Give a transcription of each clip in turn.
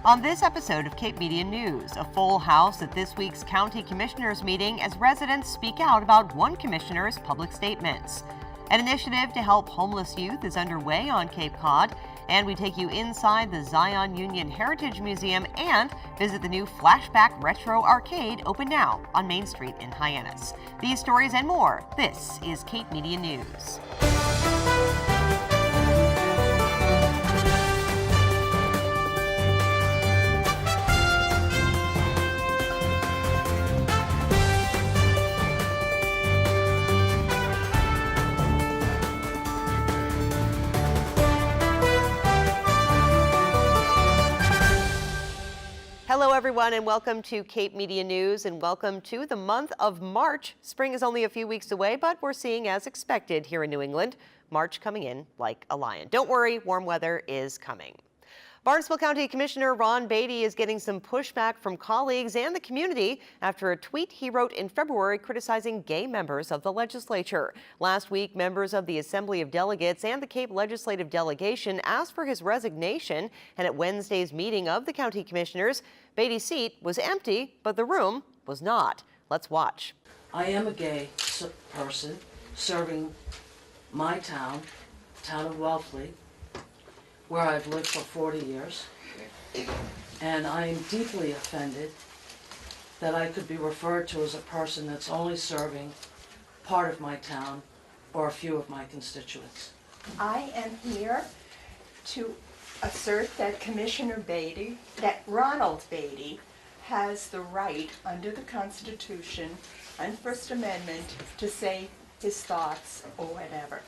On this episode of Cape Media News, a full house at this week's County Commissioners meeting as residents speak out about one commissioner's public statements. An initiative to help homeless youth is underway on Cape Cod, and we take you inside the Zion Union Heritage Museum and visit the new Flashback Retro Arcade open now on Main Street in Hyannis. These stories and more, this is Cape Media News. Hello everyone and welcome to Cape Media News and welcome to the month of March. Spring is only a few weeks away, but we're seeing as expected here in New England, March coming in like a lion. Don't worry, warm weather is coming. Barnstable County Commissioner Ron Beatty is getting some pushback from colleagues and the community after a tweet he wrote in February criticizing gay members of the legislature. Last week, members of the Assembly of Delegates and the Cape Legislative Delegation asked for his resignation, and at Wednesday's meeting of the county commissioners, Beatty's seat was empty, but the room was not. Let's watch. I am a gay person serving my town of Wellfleet, where I've lived for 40 years, and I am deeply offended that I could be referred to as a person that's only serving part of my town or a few of my constituents. I am here to assert that Commissioner Beatty, that Ronald Beatty, has the right under the Constitution and First Amendment to say his thoughts or whatever,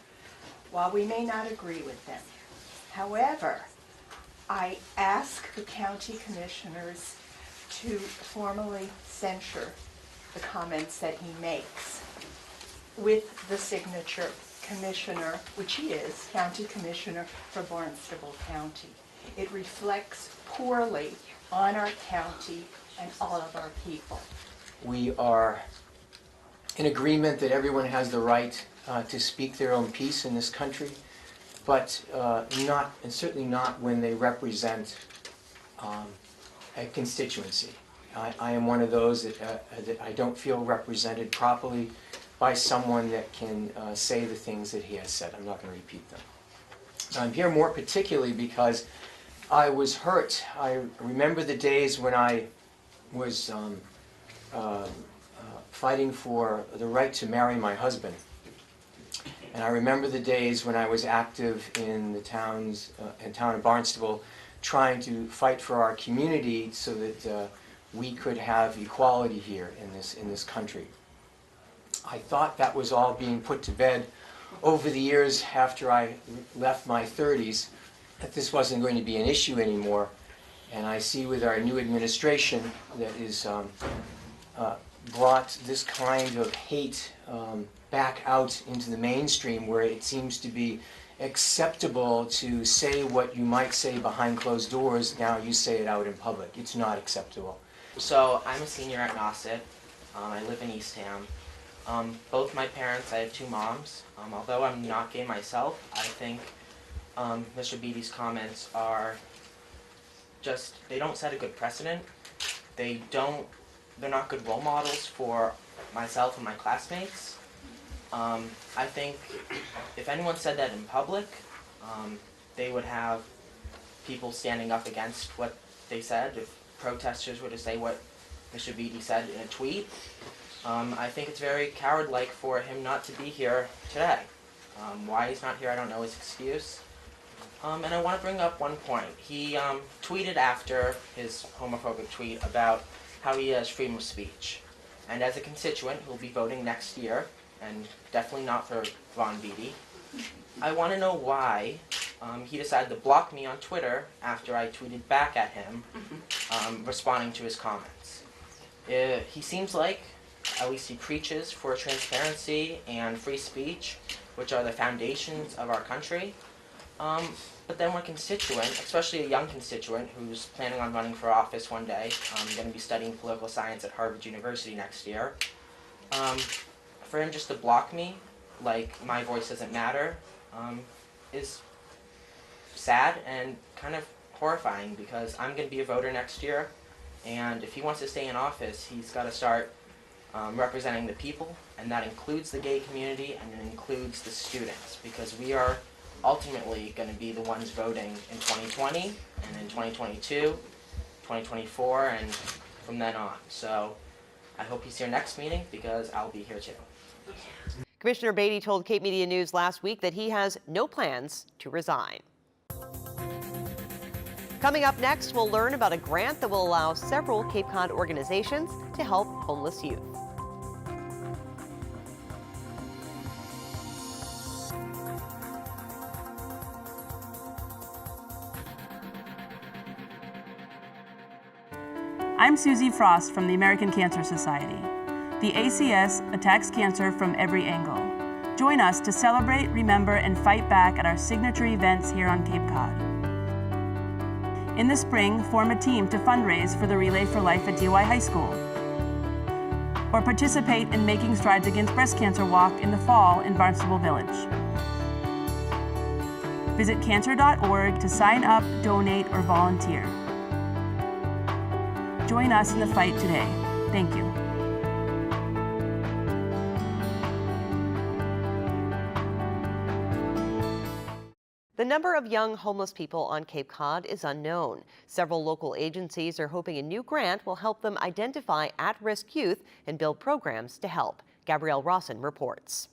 while we may not agree with them. However, I ask the county commissioners to formally censure the comments that he makes with the signature commissioner, which he is, county commissioner for Barnstable County. It reflects poorly on our county and all of our people. We are in agreement that everyone has the right to speak their own piece in this country, but certainly not when they represent a constituency. I am one of those that I don't feel represented properly by someone that can say the things that he has said. I'm not going to repeat them. I'm here more particularly because I was hurt. I remember the days when I was fighting for the right to marry my husband. And I remember the days when I was active in the town of Barnstable, trying to fight for our community so that we could have equality here in this country. I thought that was all being put to bed over the years after I left my 30s, that this wasn't going to be an issue anymore. And I see with our new administration that is brought this kind of hate back out into the mainstream, where it seems to be acceptable to say what you might say behind closed doors. Now you say it out in public. It's not acceptable. So I'm a senior at Nauset. I live in Eastham. Both my parents, I have two moms. Although I'm not gay myself, I think Mr. Beatty's comments are just, they don't set a good precedent. They're not good role models for myself and my classmates. I think if anyone said that in public, they would have people standing up against what they said. If protesters were to say what Mr. Beatty said in a tweet, I think it's very coward-like for him not to be here today. Why he's not here, I don't know his excuse. And I want to bring up one point. He tweeted after his homophobic tweet about how he has freedom of speech. And as a constituent, he'll be voting next year, and definitely not for Ron Beatty. I want to know why he decided to block me on Twitter after I tweeted back at him, responding to his comments. He seems like, at least he preaches for transparency and free speech, which are the foundations of our country. But then when a constituent, especially a young constituent who's planning on running for office one day, going to be studying political science at Harvard University next year, for him just to block me, like my voice doesn't matter, is sad and kind of horrifying because I'm going to be a voter next year, and if he wants to stay in office, he's got to start representing the people, and that includes the gay community and it includes the students, because we are ultimately going to be the ones voting in 2020 and in 2022, 2024, and from then on. So I hope he's here next meeting because I'll be here too. Commissioner Beatty told Cape Media News last week that he has no plans to resign. Coming up next, we'll learn about a grant that will allow several Cape Cod organizations to help homeless youth. I'm Susie Frost from the American Cancer Society. The ACS attacks cancer from every angle. Join us to celebrate, remember, and fight back at our signature events here on Cape Cod. In the spring, form a team to fundraise for the Relay for Life at DY High School. Or participate in Making Strides Against Breast Cancer Walk in the fall in Barnstable Village. Visit cancer.org to sign up, donate, or volunteer. Join us in the fight today. Thank you. The number of young homeless people on Cape Cod is unknown. Several local agencies are hoping a new grant will help them identify at-risk youth and build programs to help. Gabrielle Rawson reports.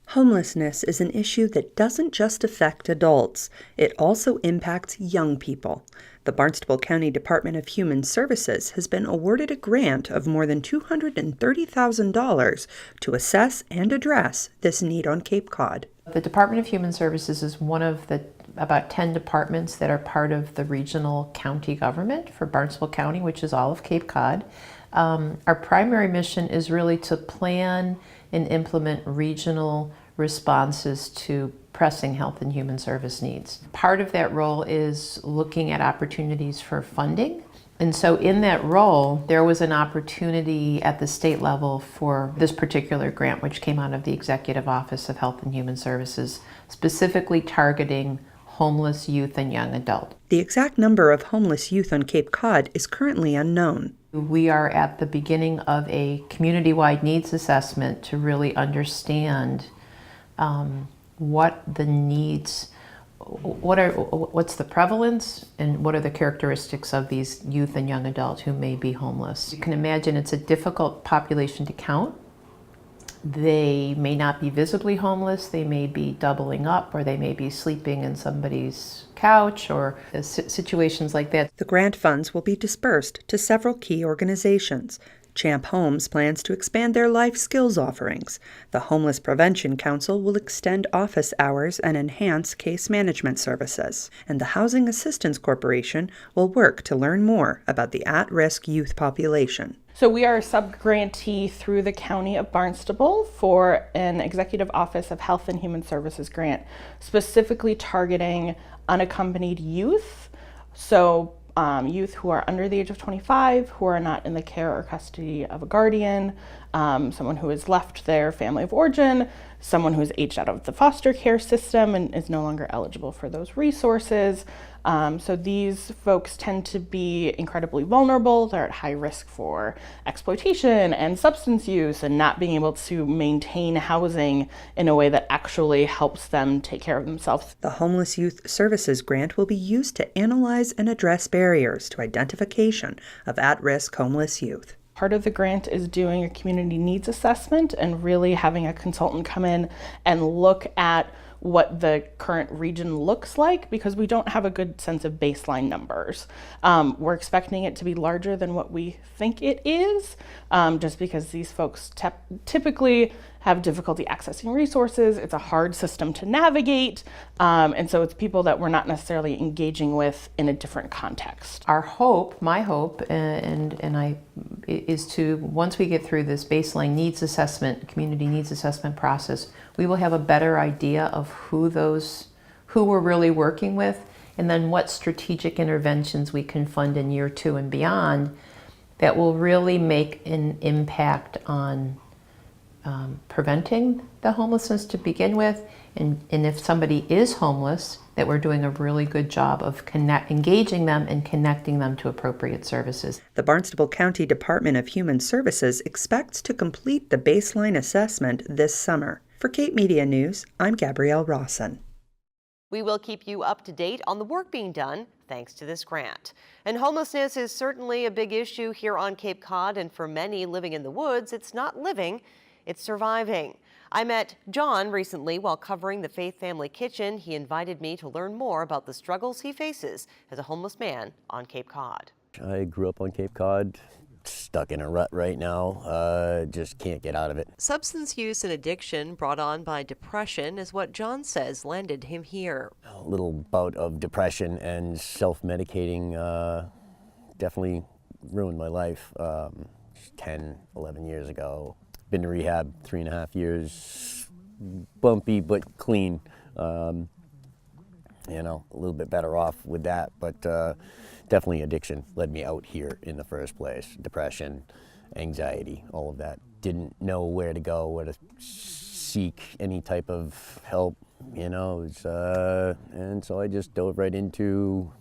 Homelessness is an issue that doesn't just affect adults. It also impacts young people. The Barnstable County Department of Human Services has been awarded a grant of more than $230,000 to assess and address this need on Cape Cod. The Department of Human Services is one of the about 10 departments that are part of the regional county government for Barnstable County, which is all of Cape Cod. Our primary mission is really to plan and implement regional responses to pressing health and human service needs. Part of that role is looking at opportunities for funding. And so in that role, there was an opportunity at the state level for this particular grant, which came out of the Executive Office of Health and Human Services, specifically targeting homeless youth and young adult. The exact number of homeless youth on Cape Cod is currently unknown. We are at the beginning of a community-wide needs assessment to really understand what the needs, what's the prevalence, and what are the characteristics of these youth and young adults who may be homeless. You can imagine it's a difficult population to count. They may not be visibly homeless, they may be doubling up, or they may be sleeping in somebody's couch, or situations like that. The grant funds will be dispersed to several key organizations. Champ Homes plans to expand their life skills offerings. The Homeless Prevention Council will extend office hours and enhance case management services. And the Housing Assistance Corporation will work to learn more about the at-risk youth population. So we are a sub-grantee through the County of Barnstable for an Executive Office of Health and Human Services grant, specifically targeting unaccompanied youth. So youth who are under the age of 25, who are not in the care or custody of a guardian, someone who has left their family of origin, someone who has aged out of the foster care system and is no longer eligible for those resources. So these folks tend to be incredibly vulnerable. They're at high risk for exploitation and substance use and not being able to maintain housing in a way that actually helps them take care of themselves. The Homeless Youth Services Grant will be used to analyze and address barriers to identification of at-risk homeless youth. Part of the grant is doing a community needs assessment and really having a consultant come in and look at what the current region looks like, because we don't have a good sense of baseline numbers. We're expecting it to be larger than what we think it is, just because these folks typically have difficulty accessing resources. It's a hard system to navigate, and so it's people that we're not necessarily engaging with in a different context. Our hope, my hope, is to, once we get through this baseline needs assessment, community needs assessment process, we will have a better idea of who we're really working with, and then what strategic interventions we can fund in year 2 and beyond that will really make an impact on preventing the homelessness to begin with, And if somebody is homeless, that we're doing a really good job of engaging them and connecting them to appropriate services. The Barnstable County Department of Human Services expects to complete the baseline assessment this summer. For Cape Media News, I'm Gabrielle Rawson. We will keep you up to date on the work being done thanks to this grant. And homelessness is certainly a big issue here on Cape Cod, and for many living in the woods, it's not living, it's surviving. I met John recently while covering the Faith Family Kitchen. He invited me to learn more about the struggles he faces as a homeless man on Cape Cod. I grew up on Cape Cod, stuck in a rut right now, just can't get out of it. Substance use and addiction brought on by depression is what John says landed him here. A little bout of depression and self-medicating definitely ruined my life 10, 11 years ago. Been to rehab 3.5 years, bumpy but clean. You know, a little bit better off with that, but definitely addiction led me out here in the first place. Depression, anxiety, all of that. Didn't know where to go, where to seek any type of help, you know. And so I just dove right into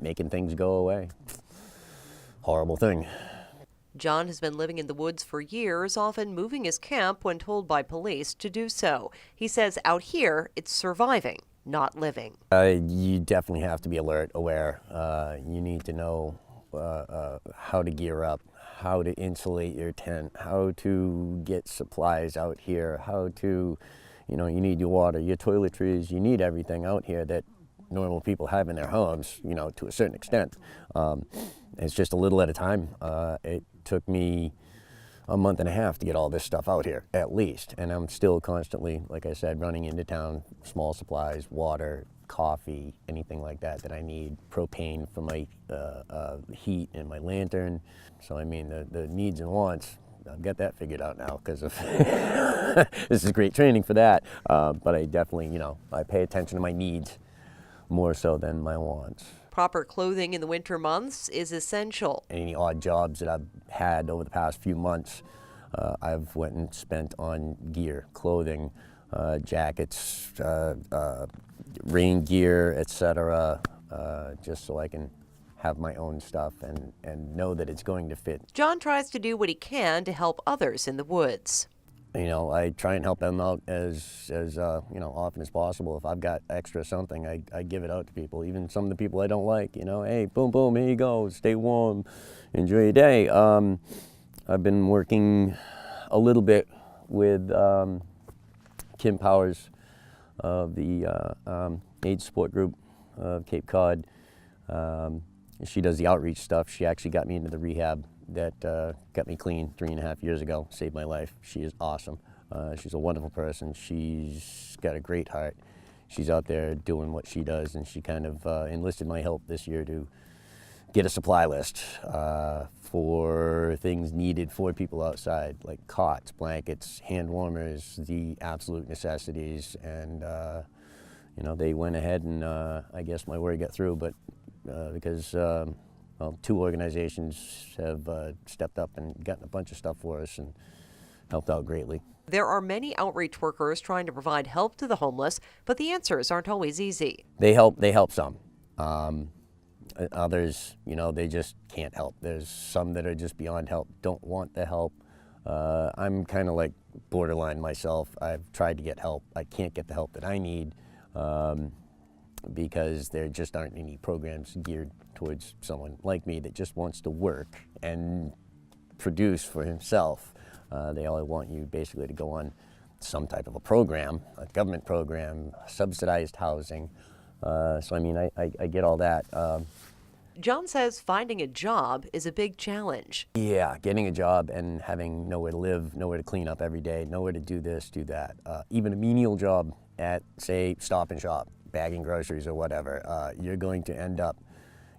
making things go away. Horrible thing. John has been living in the woods for years, often moving his camp when told by police to do so. He says out here, it's surviving, not living. You definitely have to be alert, aware. You need to know how to gear up, how to insulate your tent, how to get supplies out here, how to, you know, you need your water, your toiletries, you need everything out here that normal people have in their homes, you know, to a certain extent. It's just a little at a time. It took me a month and a half to get all this stuff out here, at least. And I'm still constantly, like I said, running into town, small supplies, water, coffee, anything like that that I need, propane for my heat and my lantern. So I mean, the needs and wants, I've got that figured out now because of this is great training for that. But I definitely, you know, I pay attention to my needs more so than my wants. Proper clothing in the winter months is essential. Any odd jobs that I've had over the past few months, I've went and spent on gear, clothing, jackets, rain gear, etc., just so I can have my own stuff and know that it's going to fit. John tries to do what he can to help others in the woods. You know, I try and help them out as you know, often as possible. If I've got extra something, I give it out to people, even some of the people I don't like. You know, hey, boom, boom, here you go, stay warm, enjoy your day. I've been working a little bit with Kim Powers of the AIDS Support Group of Cape Cod. She does the outreach stuff. She actually got me into the rehab that got me clean 3.5 years ago, saved my life. She is awesome. She's a wonderful person. She's got a great heart. She's out there doing what she does, and she kind of enlisted my help this year to get a supply list for things needed for people outside, like cots, blankets, hand warmers, the absolute necessities. And you know, they went ahead and I guess my word got through, but because well, 2 organizations have stepped up and gotten a bunch of stuff for us and helped out greatly. There are many outreach workers trying to provide help to the homeless, but the answers aren't always easy. They help some. Others, you know, they just can't help. There's some that are just beyond help, don't want the help. I'm kind of like borderline myself. I've tried to get help. I can't get the help that I need because there just aren't any programs geared towards someone like me that just wants to work and produce for himself. They all want you basically to go on some type of a program, a government program, subsidized housing. So I mean, I get all that. John says finding a job is a big challenge. Yeah, getting a job and having nowhere to live, nowhere to clean up every day, nowhere to do this, do that. Even a menial job at, say, Stop and Shop, bagging groceries or whatever, you're going to end up,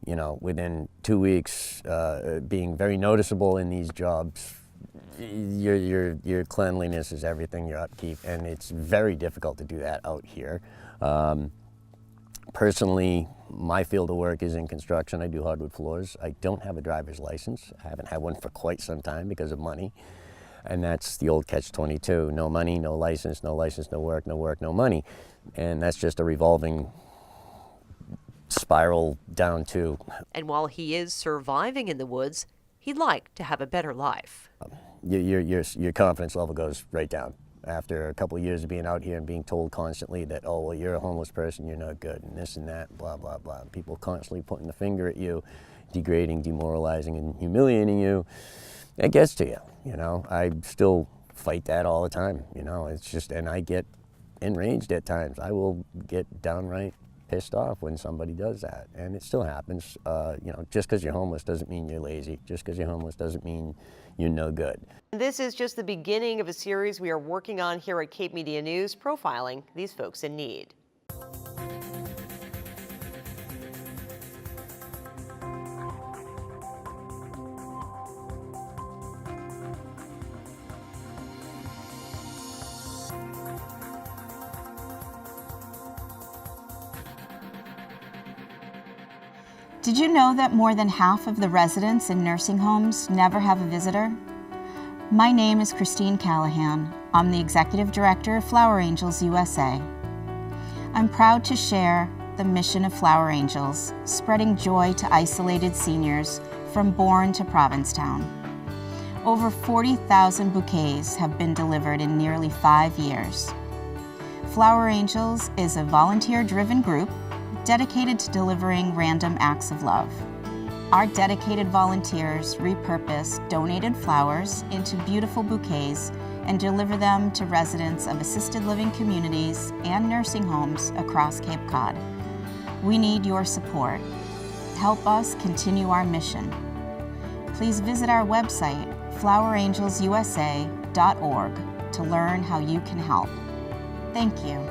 you know, within 2 weeks being very noticeable in these jobs. Your cleanliness is everything, your upkeep, and it's very difficult to do that out here. Personally, my field of work is in construction. I do hardwood floors. I don't have a driver's license. I haven't had one for quite some time because of money. And that's the old catch-22. No money, no license, no license, no work, no work, no money. And that's just a revolving spiral down to. And while he is surviving in the woods, he'd like to have a better life. Your confidence level goes right down. After a couple of years of being out here and being told constantly that, oh, well, you're a homeless person, you're not good, and this and that, blah, blah, blah. People constantly pointing the finger at you, degrading, demoralizing, and humiliating you. It gets to you, you know. I still fight that all the time, you know. It's just, and I get enraged at times. I will get downright pissed off when somebody does that, and it still happens. You know, just because you're homeless doesn't mean you're lazy. Just because you're homeless doesn't mean you're no good. This is just the beginning of a series we are working on here at Cape Media News, profiling these folks in need. Did you know that more than half of the residents in nursing homes never have a visitor? My name is Christine Callahan. I'm the Executive Director of Flower Angels USA. I'm proud to share the mission of Flower Angels, spreading joy to isolated seniors from Bourne to Provincetown. Over 40,000 bouquets have been delivered in nearly 5 years. Flower Angels is a volunteer-driven group dedicated to delivering random acts of love. Our dedicated volunteers repurpose donated flowers into beautiful bouquets and deliver them to residents of assisted living communities and nursing homes across Cape Cod. We need your support. Help us continue our mission. Please visit our website, flowerangelsusa.org, to learn how you can help. Thank you.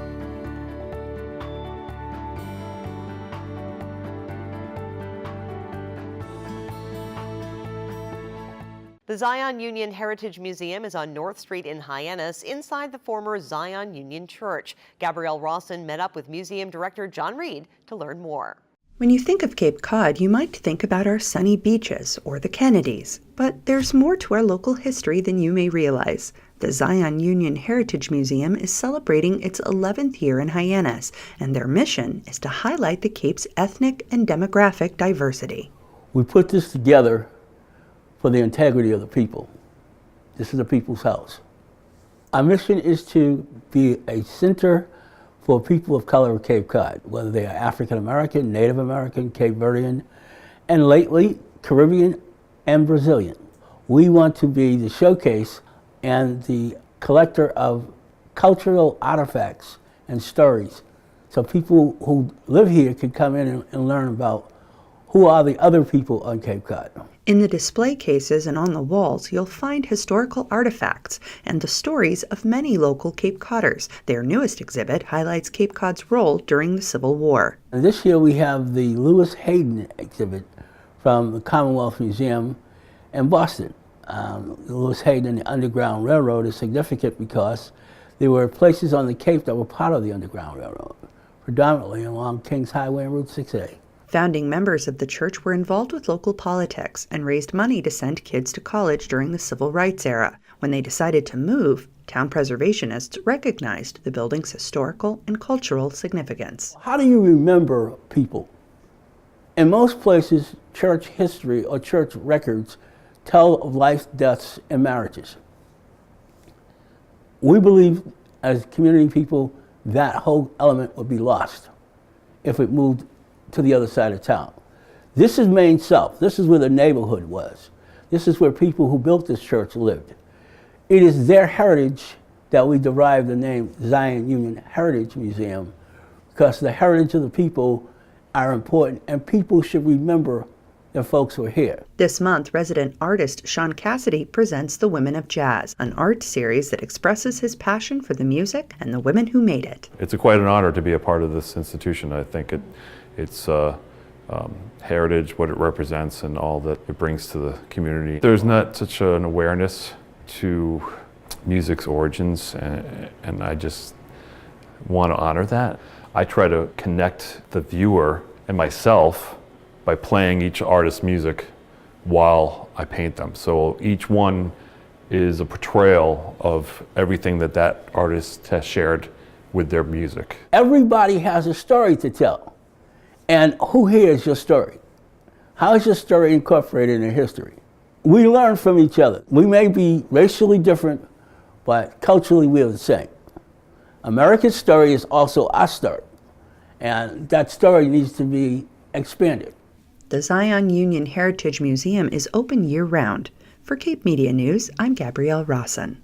The Zion Union Heritage Museum is on North Street in Hyannis, inside the former Zion Union Church. Gabrielle Rawson met up with museum director John Reed to learn more. When you think of Cape Cod, you might think about our sunny beaches or the Kennedys, but there's more to our local history than you may realize. The Zion Union Heritage Museum is celebrating its 11th year in Hyannis, and their mission is to highlight the Cape's ethnic and demographic diversity. We put this together for the integrity of the people. This is the people's house. Our mission is to be a center for people of color of Cape Cod, whether they are African American, Native American, Cape Verdean, and lately Caribbean and Brazilian. We want to be the showcase and the collector of cultural artifacts and stories, so people who live here can come in and learn about who are the other people on Cape Cod. In the display cases and on the walls, you'll find historical artifacts and the stories of many local Cape Codders. Their newest exhibit highlights Cape Cod's role during the Civil War. And this year we have the Lewis Hayden exhibit from the Commonwealth Museum in Boston. Lewis Hayden and the Underground Railroad is significant because there were places on the Cape that were part of the Underground Railroad, predominantly along Kings Highway and Route 6A. Founding members of the church were involved with local politics and raised money to send kids to college during the Civil Rights era. When they decided to move, town preservationists recognized the building's historical and cultural significance. How do you remember people? In most places, church history or church records tell of life, deaths, and marriages. We believe as community people that whole element would be lost if it moved to the other side of town. This is Main South. This is where the neighborhood was. This is where people who built this church lived. It is their heritage that we derive the name Zion Union Heritage Museum, because the heritage of the people are important and people should remember the folks who are here. This month, resident artist Sean Cassidy presents The Women of Jazz, an art series that expresses his passion for the music and the women who made it. It's quite an honor to be a part of this institution. I think its heritage, what it represents, and all that it brings to the community. There's not such an awareness to music's origins, and I just want to honor that. I try to connect the viewer and myself by playing each artist's music while I paint them. So each one is a portrayal of everything that that artist has shared with their music. Everybody has a story to tell. And who hears your story? How is your story incorporated in history? We learn from each other. We may be racially different, but culturally we are the same. America's story is also our story. And that story needs to be expanded. The Zion Union Heritage Museum is open year-round. For Cape Media News, I'm Gabrielle Rawson.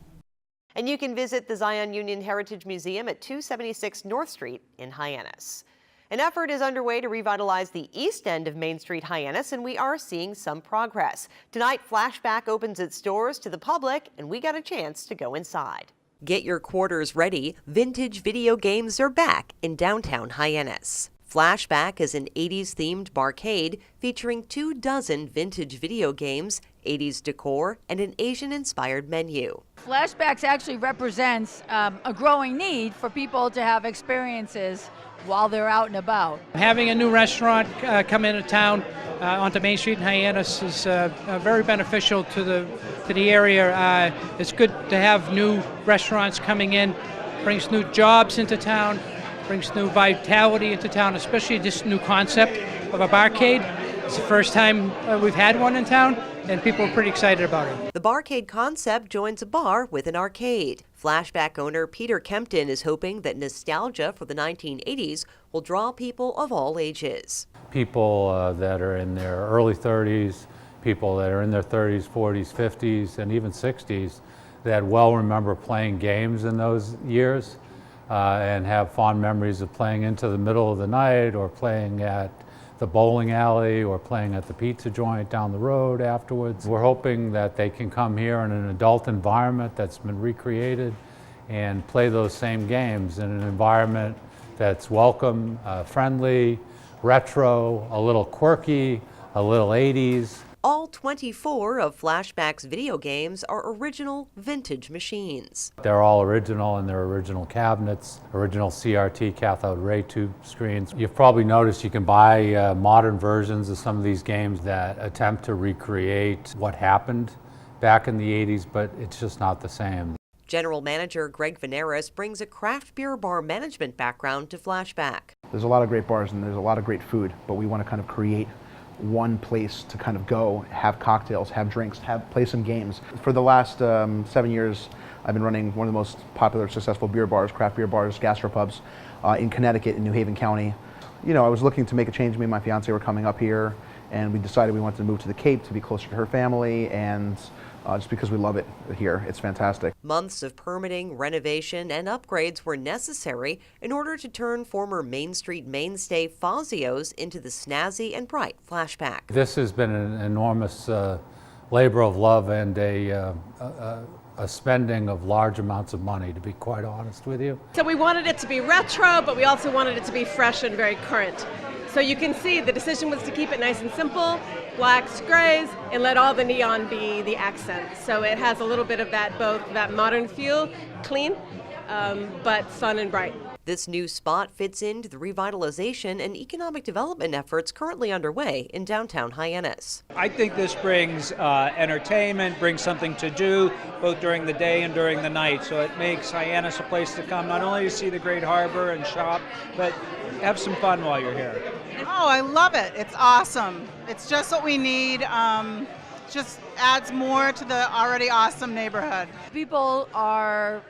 And you can visit the Zion Union Heritage Museum at 276 North Street in Hyannis. An effort is underway to revitalize the east end of Main Street, Hyannis, and we are seeing some progress. Tonight, Flashback opens its doors to the public, and we got a chance to go inside. Get your quarters ready. Vintage video games are back in downtown Hyannis. Flashback is an 80s-themed barcade featuring 24 vintage video games, 80s decor, and an Asian-inspired menu. Flashbacks actually represents a growing need for people to have experiences while they're out and about. Having a new restaurant come into town onto Main Street in Hyannis is very beneficial to the area. It's good to have new restaurants coming in, brings new jobs into town, brings new vitality into town, especially this new concept of a barcade. It's the first time we've had one in town, and people are pretty excited about it. The barcade concept joins a bar with an arcade. Flashback owner Peter Kempton is hoping that nostalgia for the 1980s will draw people of all ages. People that are in their early 30s, people that are in their 30s, 40s, 50s, and even 60s that well remember playing games in those years. And have fond memories of playing into the middle of the night, or playing at the bowling alley, or playing at the pizza joint down the road afterwards. We're hoping that they can come here in an adult environment that's been recreated and play those same games in an environment that's welcome, friendly, retro, a little quirky, a little 80s. All 24 of Flashback's video games are original vintage machines. They're all original in their original cabinets, original CRT cathode ray tube screens. You've probably noticed you can buy modern versions of some of these games that attempt to recreate what happened back in the 80s, but it's just not the same. General Manager Greg Veneris brings a craft beer bar management background to Flashback. There's a lot of great bars and there's a lot of great food, but we want to kind of create one place to kind of go, have cocktails, have drinks, play some games. For the last 7 years, I've been running one of the most popular, successful beer bars, craft beer bars, gastropubs in Connecticut, in New Haven County. You know, I was looking to make a change. Me and my fiance were coming up here, and we decided we wanted to move to the Cape to be closer to her family, and just because we love it here. It's fantastic. Months of permitting, renovation, and upgrades were necessary in order to turn former Main Street mainstay Fazio's into the snazzy and bright Flashback. This has been an enormous labor of love and a spending of large amounts of money, to be quite honest with you. So we wanted it to be retro, but we also wanted it to be fresh and very current. So you can see the decision was to keep it nice and simple, blacks, grays, and let all the neon be the accent. So it has a little bit of that, both that modern feel, clean, but fun and bright. This new spot fits into the revitalization and economic development efforts currently underway in downtown Hyannis. I think this brings entertainment, brings something to do, both during the day and during the night. So it makes Hyannis a place to come, not only to see the great harbor and shop, but have some fun while you're here. Oh, I love it. It's awesome. It's just what we need. Just adds more to the already awesome neighborhood. People are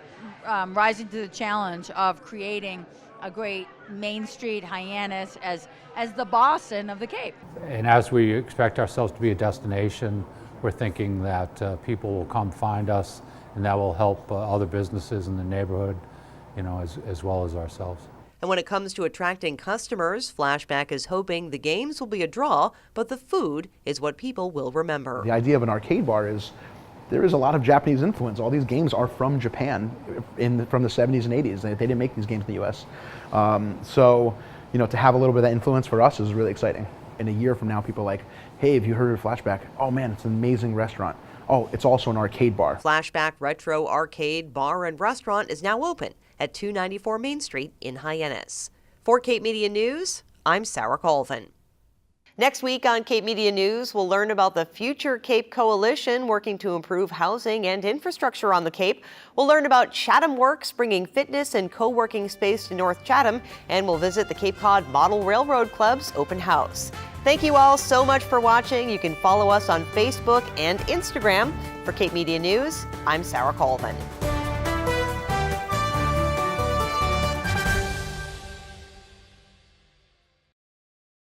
rising to the challenge of creating a great Main Street Hyannis as the Boston of the Cape. And as we expect ourselves to be a destination, we're thinking that people will come find us, and that will help other businesses in the neighborhood, you know, as well as ourselves. And when it comes to attracting customers, Flashback is hoping the games will be a draw, but the food is what people will remember. The idea of an arcade bar is there is a lot of Japanese influence. All these games are from Japan from the 70s and 80s. They didn't make these games in the U.S. So, you know, to have a little bit of that influence for us is really exciting. In a year from now, people are like, hey, have you heard of Flashback? Oh man, it's an amazing restaurant. Oh, it's also an arcade bar. Flashback Retro Arcade Bar and Restaurant is now open at 294 Main Street in Hyannis. For Cape Media News, I'm Sarah Colvin. Next week on Cape Media News, we'll learn about the Future Cape Coalition working to improve housing and infrastructure on the Cape. We'll learn about Chatham Works bringing fitness and co-working space to North Chatham, and we'll visit the Cape Cod Model Railroad Club's open house. Thank you all so much for watching. You can follow us on Facebook and Instagram. For Cape Media News, I'm Sarah Colvin.